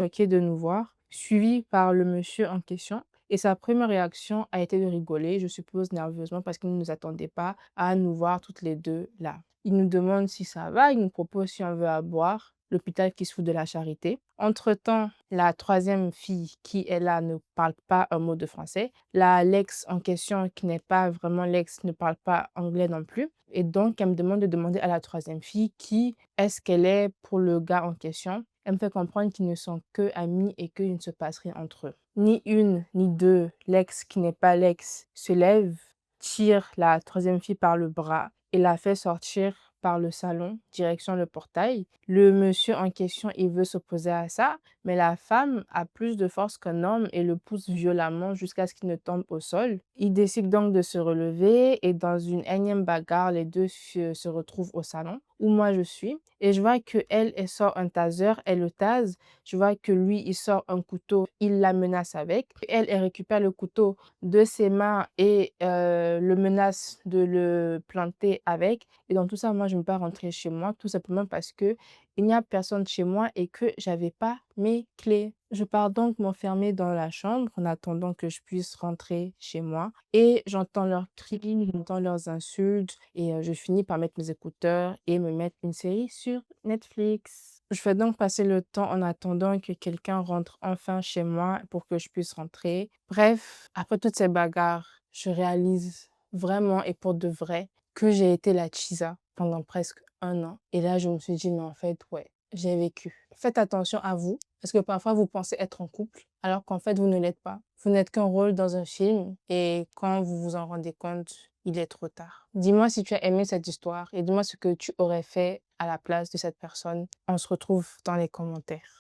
OK de nous voir, suivi par le monsieur en question et sa première réaction a été de rigoler, je suppose nerveusement parce qu'il ne nous attendait pas à nous voir toutes les 2 là. Il nous demande si ça va, il nous propose si on veut à boire, l'hôpital qui se fout de la charité. Entre-temps, la troisième fille qui est là ne parle pas un mot de français. L'ex en question qui n'est pas vraiment l'ex ne parle pas anglais non plus et donc elle me demande de demander à la troisième fille qui est-ce qu'elle est pour le gars en question. Elle me fait comprendre qu'ils ne sont qu'amis et qu'il ne se passe rien entre eux. Ni une, ni deux, l'ex qui n'est pas l'ex se lève, tire la troisième fille par le bras et la fait sortir par le salon, direction le portail. Le monsieur en question, il veut s'opposer à ça, mais la femme a plus de force qu'un homme et le pousse violemment jusqu'à ce qu'il ne tombe au sol. Il décide donc de se relever et dans une énième bagarre, les deux se retrouvent au salon où moi je suis et je vois qu'elle, elle sort un taser, elle le tase. Je vois que lui, il sort un couteau, il la menace avec. Elle, elle récupère le couteau de ses mains et le menace de le planter avec et dans tout ça, moi, je ne veux pas rentrer chez moi tout simplement parce que il n'y a personne chez moi et que j'avais pas mes clés. Je pars donc m'enfermer dans la chambre en attendant que je puisse rentrer chez moi et j'entends leurs cris, j'entends leurs insultes et je finis par mettre mes écouteurs et me mettre une série sur Netflix. Je fais donc passer le temps en attendant que quelqu'un rentre enfin chez moi pour que je puisse rentrer. Bref, après toutes ces bagarres, je réalise vraiment et pour de vrai que j'ai été la Chisa pendant presque 1 an et là, je me suis dit: «Mais en fait, ouais, j'ai vécu». Faites attention à vous, parce que parfois vous pensez être en couple, alors qu'en fait vous ne l'êtes pas. Vous n'êtes qu'un rôle dans un film et quand vous vous en rendez compte, il est trop tard. Dis-moi si tu as aimé cette histoire et dis-moi ce que tu aurais fait à la place de cette personne. On se retrouve dans les commentaires.